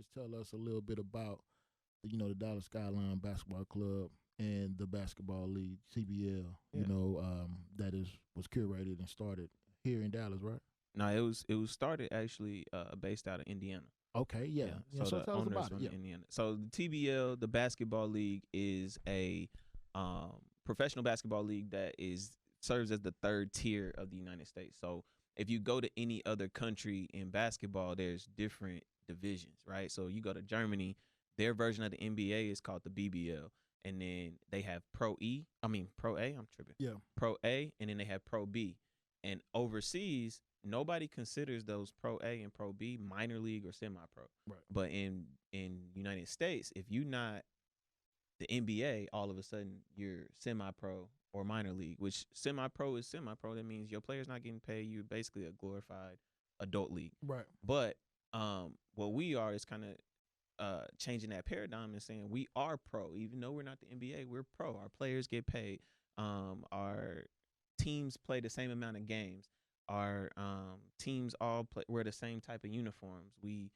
just tell us a little bit about the Dallas Skyline Basketball Club and the basketball league CBL. Yeah. That was curated and started here in Dallas, right? No, it was started actually based out of Indiana. Okay, yeah. So the tell us owners about it. from Yeah. Indiana. So the TBL, the basketball league, is a professional basketball league that serves as the third tier of the United States. So if you go to any other country in basketball, there's different divisions, right? So you go to Germany, their version of the NBA is called the BBL, and then they have Pro A. I'm tripping. Yeah. Pro A, and then they have Pro B. And overseas, nobody considers those Pro A and Pro B minor league or semi-pro. Right. But in United States, if you're not the NBA, all of a sudden you're semi-pro or minor league, which semi-pro is semi-pro. That means your player's not getting paid. You're basically a glorified adult league. Right. But what we are is kind of changing that paradigm and saying we are pro. Even though we're not the NBA, we're pro. Our players get paid. Our teams play the same amount of games. Our teams all wear the same type of uniforms. We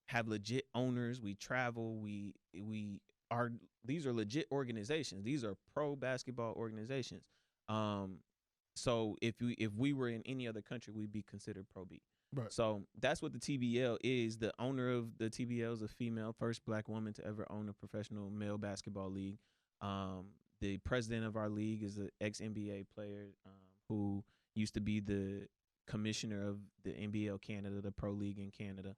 have legit owners. We travel. These are legit organizations. These are pro basketball organizations. So if we were in any other country, we'd be considered Pro B. Right. So that's what the TBL is. The owner of the TBL is a female, first black woman to ever own a professional male basketball league. The president of our league is an ex-NBA player who used to be the commissioner of the NBL Canada, the pro league in Canada.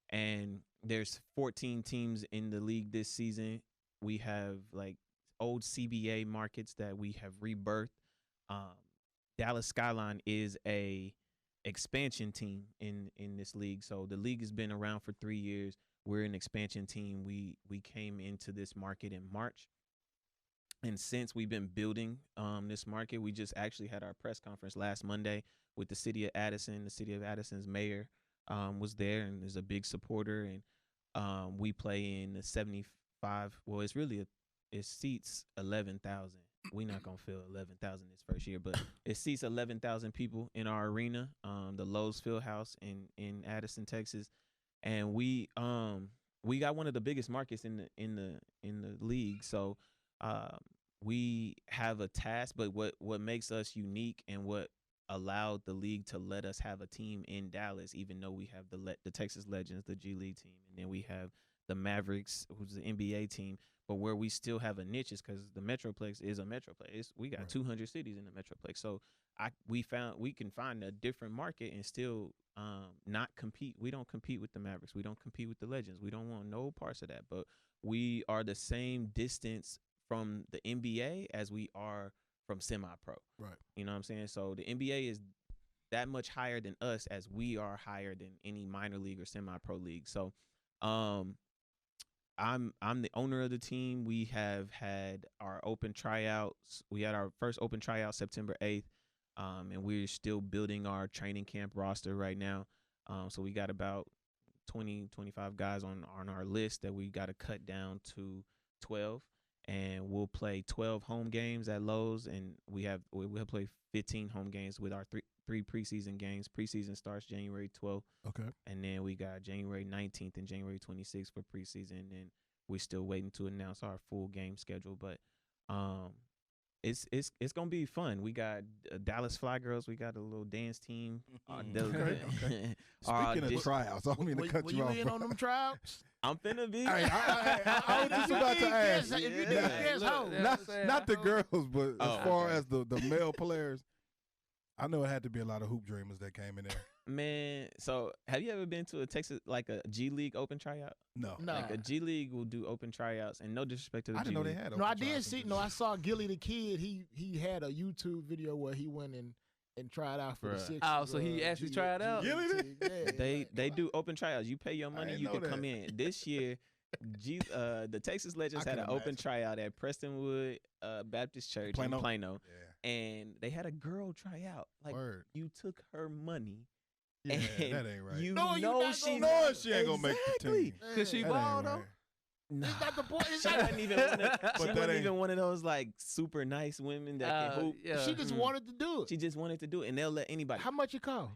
And there's 14 teams in the league this season. We have like old CBA markets that we have rebirthed. Dallas Skyline is a expansion team in this league. So the league has been around for 3 years. We're an expansion team. We came into this market in March. And since we've been building this market, we just actually had our press conference last Monday with the city of Addison. The city of Addison's mayor was there and is a big supporter. And we play in the 75. Well, it seats 11,000. We're not going to fill 11,000 this first year, but it seats 11,000 people in our arena, the Lowe's Fieldhouse in Addison, Texas. And we got one of the biggest markets in the league. So we have a task, but what makes us unique and what allowed the league to let us have a team in Dallas, even though we have the Texas Legends, the G League team, and then we have the Mavericks, who's the NBA team, but where we still have a niche is because the Metroplex is a Metroplex. We got 200 cities in the Metroplex. So we can find a different market and still not compete. We don't compete with the Mavericks. We don't compete with the Legends. We don't want no parts of that. But we are the same distance from the NBA as we are from semi-pro. Right. You know what I'm saying? So the NBA is that much higher than us as we are higher than any minor league or semi-pro league. So I'm the owner of the team. We have had our open tryouts. We had our first open tryout September 8th, and we're still building our training camp roster right now. So we got about 20, 25 guys on our list that we got to cut down to 12, and we'll play 12 home games at Lowe's, and we'll play 15 home games with our three preseason games. Preseason starts January 12th. Okay. And then we got January 19th and January 26th for preseason. And we're still waiting to announce our full game schedule. But it's going to be fun. We got Dallas Fly Girls. We got a little dance team. Okay. Speaking of tryouts, I don't mean to cut you off. Were you in on them tryouts? I'm finna be. I was just about to ask. If you did, guess how? Not the girls, but as far as the male players, I know it had to be a lot of hoop dreamers that came in there. Man, so have you ever been to a Texas, like a G League open tryout? No. Like a G League will do open tryouts, and no disrespect to the I G didn't know League. they had. No, I did see. No, I saw Gilly the Kid. He had a YouTube video where he went and tried out for the Sixers. Oh, so he actually tried out? Gilly did? They do open tryouts. You pay your money, you can come in. This year, the Texas Legends had an open tryout at Prestonwood Baptist Church in Plano. Yeah. And they had a girl try out. Like, you took her money. Yeah, and that ain't right. You No, know she she ain't gonna make the team. Cause she That ball ain't though. right. Nah. Is that the point? She wasn't even one of, But she that wasn't ain't- even one of those like super nice women that can hoop. Yeah. She just wanted to do it. She just wanted to do it, and they'll let anybody. How much it cost?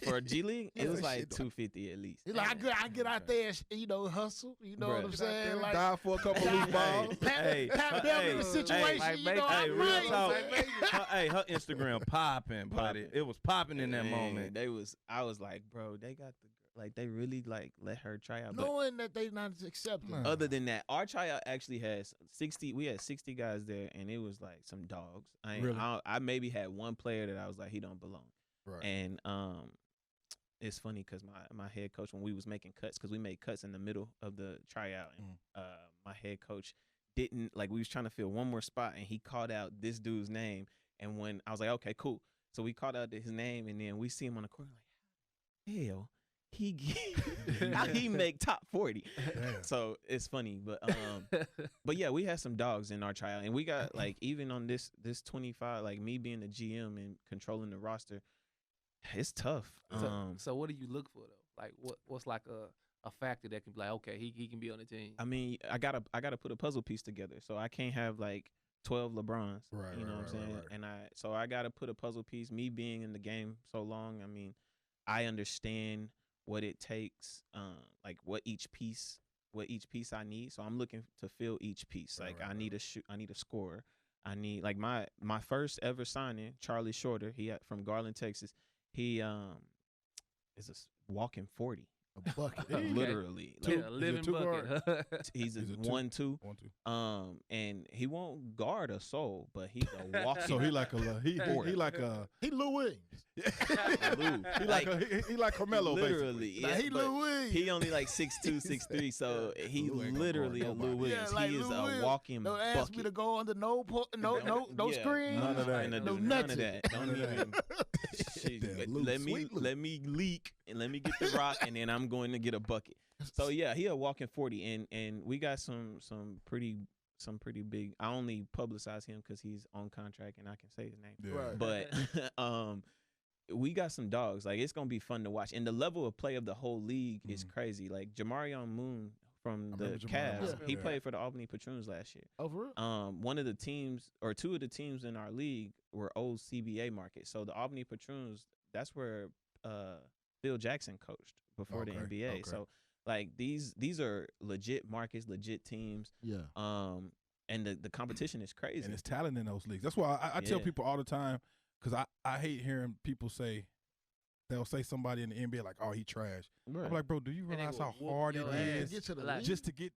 For a G League, Yeah, it was that like shit 250 at least. He's like, I get out there and, hustle. You know what I'm saying? Like, Die for a couple loose balls. Pat Beverly the situation, like, you know, I'm real right. talk. Her Instagram popping, buddy. It was popping in that moment. I was like, bro, they got they really like let her try out. But Knowing that they not accepting. other than that, our tryout actually has 60. We had 60 guys there, and it was like some dogs. I maybe had one player that I was like, he don't belong. Right. And it's funny because my head coach, when we was making cuts, because we made cuts in the middle of the tryout, and my head coach didn't we was trying to fill one more spot, and he called out this dude's name. And when I was like, okay, cool, so we called out his name, and then we see him on the court, like, hell. How he make top 40. Damn. So it's funny, but yeah, we had some dogs in our tryout, and we got even on this 25, me being the GM and controlling the roster, it's tough. So what do you look for though? Like what's like a factor that can be like, okay, he can be on the team? I mean, I gotta put a puzzle piece together, so I can't have 12 LeBrons. Right, you know what I'm saying? right. And I gotta put a puzzle piece. Me being in the game so long, I mean, I understand what it takes, what each piece I need. So I'm looking to fill each piece. I need a scorer. I need my first ever signing, Charlie Shorter. He from Garland, Texas. He is a walking 40. A bucket. Literally. A living bucket. He's a 1-2. 1-2. And he won't guard a soul, but he's a walking. So he like a He Lou Williams. he like Carmelo literally. basically. Yeah, He Lou Williams. he only 6'2", 6'3", so he Lou ain't gonna literally guard a Lou nobody. Williams. Yeah, he is Lou a Williams. walking Don't bucket. ask me to go under no Yeah, screen. None of that. No No none of nothing. that. Don't even. Damn, Lou, let me leak and let me get the rock, and then I'm going to get a bucket. So yeah, he a walking 40, and we got some pretty big. I only publicize him because he's on contract and I can say his name. Yeah. Right. But we got some dogs. It's gonna be fun to watch, and the level of play of the whole league is crazy. Jamarion Moon from the remember Jamarion Cavs, Moon. he Yeah. played for the Albany Patroons last year. Oh, for real? One of the teams or two of the teams in our league were old CBA markets. So the Albany Patroons, that's where Phil Jackson coached before the NBA. Okay. So these are legit markets, legit teams. Yeah. And the competition is crazy. And it's talent in those leagues. That's why I tell Yeah. people all the time, because I hate hearing people say, they'll say somebody in the NBA like, oh, he trash. Right. I'm like, bro, do you And they realize will how whoop hard it your is ass. Get to the Like, league. just to get